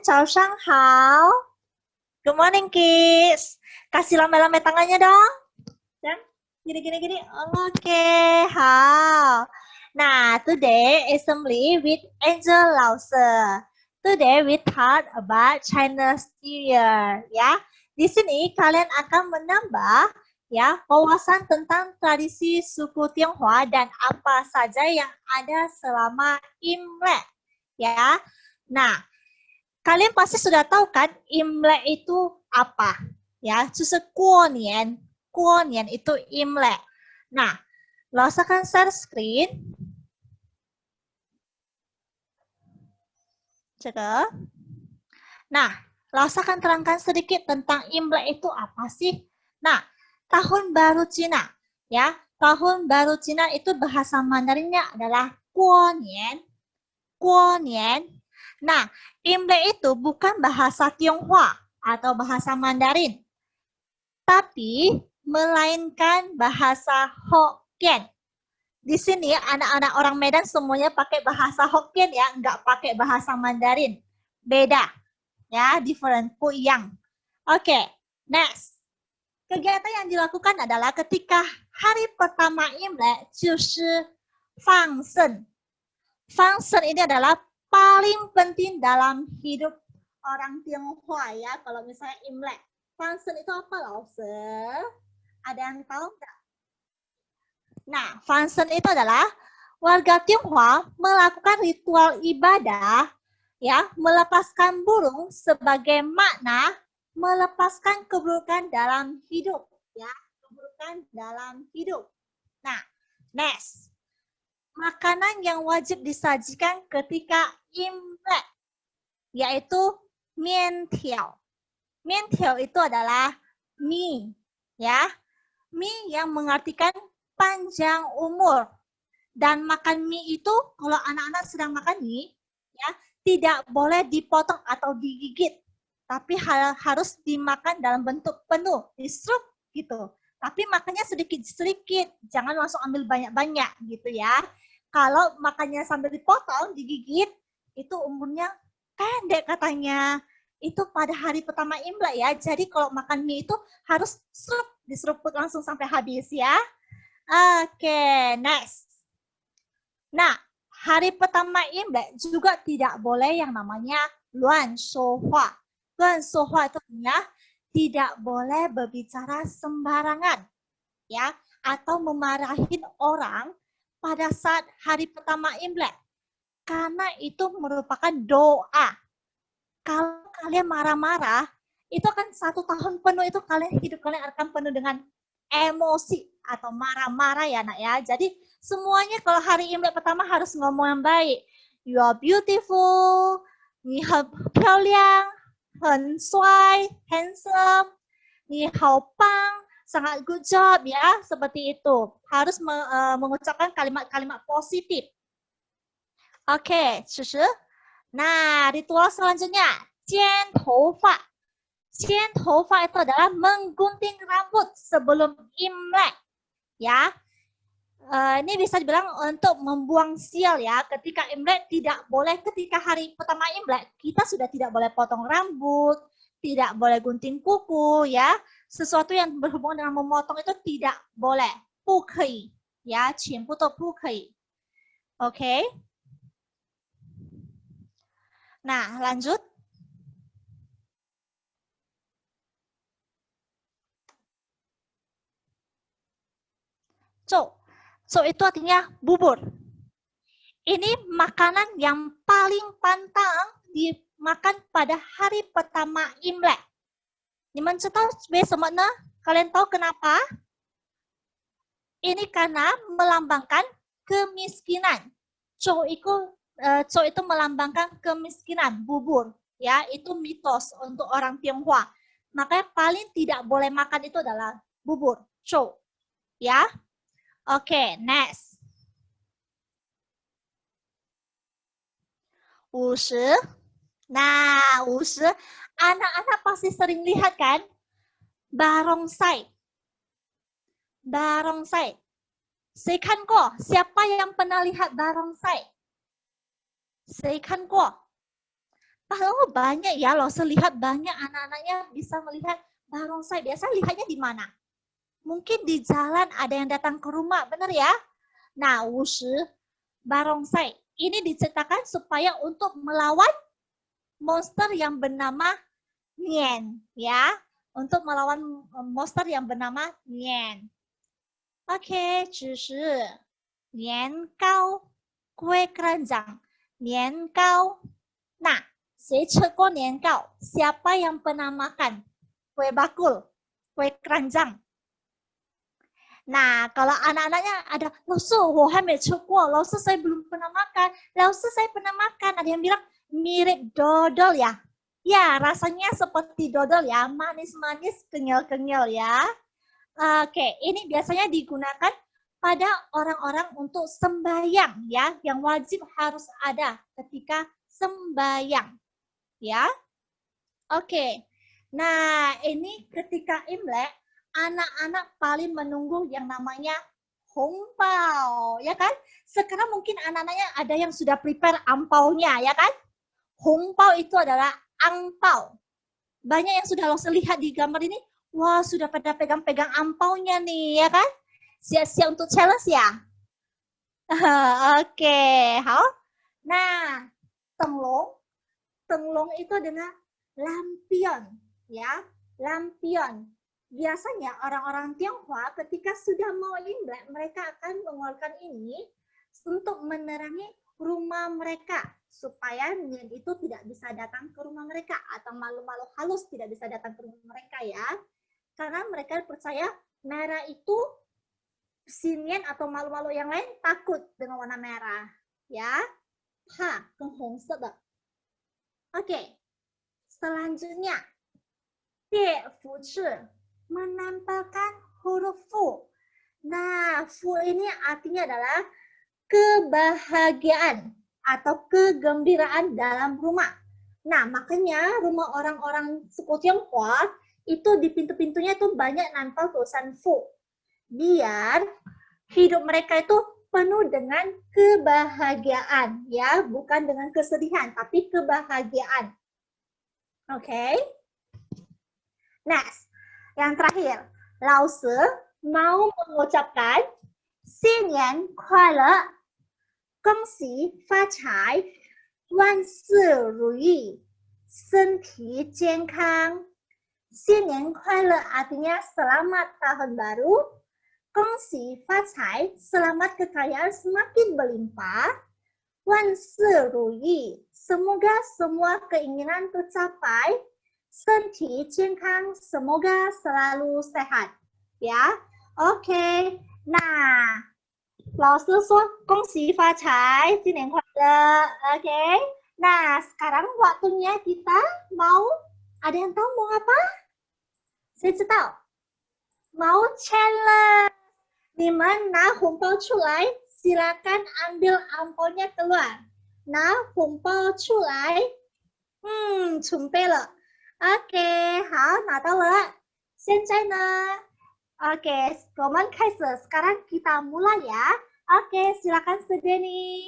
早上好. Good morning, kids. Kasih lambai-lambai tangannya dong. Dan gini. Oke, 好. Nah, today assembly with Angel 老师. Today we talk about Chinese New Year. Ya, di sini kalian akan menambah ya wawasan tentang tradisi suku Tionghoa dan apa saja yang ada selama Imlek. Ya, nah. Kalian pasti sudah tahu kan Imlek itu apa? Ya, 就是过年. 过年 itu Imlek. Nah, 老师akan share screen. 这个. Nah, 老师akan terangkan sedikit tentang Imlek itu apa sih? Nah, tahun baru Cina. Ya, tahun baru Cina itu bahasa Mandarinnya adalah 过年. 过年. Nah, Imlek itu bukan bahasa Tionghoa atau bahasa Mandarin, tapi melainkan bahasa Hokkien. Di sini anak-anak orang Medan semuanya pakai bahasa Hokkien ya, nggak pakai bahasa Mandarin. Beda, ya, different, yang. Oke, next. Kegiatan yang dilakukan adalah ketika hari pertama Imlek, 就是放生. 放生 ini adalah paling penting dalam hidup orang Tionghoa ya, kalau misalnya Imlek. Fangsen itu apa, Laoser? Ada yang tahu nggak? Nah, Fangsen itu adalah warga Tionghoa melakukan ritual ibadah, ya, melepaskan burung sebagai makna melepaskan keburukan dalam hidup, ya, keburukan dalam hidup. Nah, next. Makanan yang wajib disajikan ketika Imlek, yaitu mientiao. Mientiao itu adalah mie, ya. Mie yang mengartikan panjang umur. Dan makan mie itu, kalau anak-anak sedang makan mie, ya, tidak boleh dipotong atau digigit. Tapi harus dimakan dalam bentuk penuh, diserut gitu. Tapi makannya sedikit-sedikit, jangan langsung ambil banyak-banyak gitu ya. Kalau makannya sambil dipotong, digigit, itu umurnya pendek katanya. Itu pada hari pertama Imlek ya. Jadi kalau makan mie itu harus diseruput langsung sampai habis ya. Oke, next. Nah, hari pertama Imlek juga tidak boleh yang namanya luan sohua. Luan sohua itu artinya tidak boleh berbicara sembarangan, ya, atau memarahin orang pada saat hari pertama Imlek. Karena itu merupakan doa. Kalau kalian marah-marah, itu kan 1 tahun penuh itu hidup kalian akan penuh dengan emosi atau marah-marah ya nak ya. Jadi semuanya kalau hari Imlek pertama harus ngomong yang baik. You are beautiful, 你很漂亮, 很帅, handsome, 你好棒, sangat good job ya, seperti itu. Harus mengucapkan kalimat-kalimat positif. Oke, 此时. Nah, ritual selanjutnya, 剪头发. 剪头发 itu adalah menggunting rambut sebelum Imlek. Ya. Ini bisa dibilang untuk membuang sial ya. Ketika Imlek tidak boleh, ketika hari pertama Imlek, kita sudah tidak boleh potong rambut, tidak boleh gunting kuku ya. Sesuatu yang berhubungan dengan memotong itu tidak boleh. 不可以. Ya, 全部都不可以. Oke. Nah, lanjut. So itu artinya bubur. Ini makanan yang paling pantang dimakan pada hari pertama Imlek. 你们知道为什么呢? Kalian tahu kenapa? Ini karena melambangkan kemiskinan. So itu melambangkan kemiskinan, bubur. Ya, itu mitos untuk orang Tionghoa. Makanya paling tidak boleh makan itu adalah bubur. So, ya. Oke, next. 50. Nah, 50. Anak-anak pasti sering lihat kan? Barongsai. Barongsai. Siapa yang pernah lihat barongsai? 谁看过? Oh, banyak ya, loh. Lihat banyak anak-anaknya bisa melihat barongsai. Biasa lihatnya di mana? Mungkin di jalan ada yang datang ke rumah, benar ya? Nah, wushi barongsai ini diciptakan supaya untuk melawan monster yang bernama Nian, ya. Untuk melawan monster yang bernama Nian. Oke, 只是年糕 kue keranjang, 年糕. Nah, saya ceko niankau. Siapa yang pernah makan kue bakul, kue keranjang? Nah, kalau anak-anaknya ada, Lausu, Lausu saya belum pernah makan. Lausu saya pernah makan. Ada yang bilang mirip dodol ya. Ya, rasanya seperti dodol ya, manis-manis, kenyal-kenyal ya. Oke, ini biasanya digunakan pada orang-orang untuk sembahyang ya, yang wajib harus ada ketika sembahyang. Ya, oke. Nah, ini ketika Imlek, anak-anak paling menunggu yang namanya hongbao, ya kan? Sekarang mungkin anak-anaknya ada yang sudah prepare ampaunya, ya kan? Hongbao itu adalah angpau. Banyak yang sudah langsung lihat di gambar ini, wah sudah pada pegang-pegang ampaunya nih, ya kan? Siap-siap untuk challenge ya? Oke, hao. Nah, tenglong itu adalah lampion, ya, lampion. Biasanya orang-orang Tionghoa ketika sudah mau Imlek, mereka akan mengeluarkan ini untuk menerangi rumah mereka supaya Nian itu tidak bisa datang ke rumah mereka atau makhluk-makhluk halus tidak bisa datang ke rumah mereka ya. Karena mereka percaya merah itu si Nian atau makhluk-makhluk yang lain takut dengan warna merah, ya. Ha, kenghongse de. Oke. Selanjutnya, tie fu ci, menempelkan huruf fu. Nah, fu ini artinya adalah kebahagiaan atau kegembiraan dalam rumah. Nah, makanya rumah orang-orang suku Tionghoa itu di pintu-pintunya itu banyak nempel tulisan fu. Biar hidup mereka itu penuh dengan kebahagiaan, ya, bukan dengan kesedihan, tapi kebahagiaan. Oke. Next, yang terakhir, Lao Shi mau mengucapkan 新年快乐，恭喜发财，万事如意，身体健康。新年快乐 artinya selamat tahun baru. 恭喜发财 selamat kekayaan semakin berlimpah. 万事如意 semoga semua keinginan tercapai. 身体健康 semoga selalu sehat. Ya, oke. Nah, 老师说恭喜发财，新年快乐。Oke. Nah, sekarang waktunya kita mau, ada yang tahu mau apa? Saya tahu. Mau challenge. 你们拿红包出来， silakan ambil ampaunya keluar. 拿红包出来。准备了。OK， 好，拿到了。现在呢 ，OK， 我们开始. Sekarang kita mulai ya. Oke, silakan Sudeni.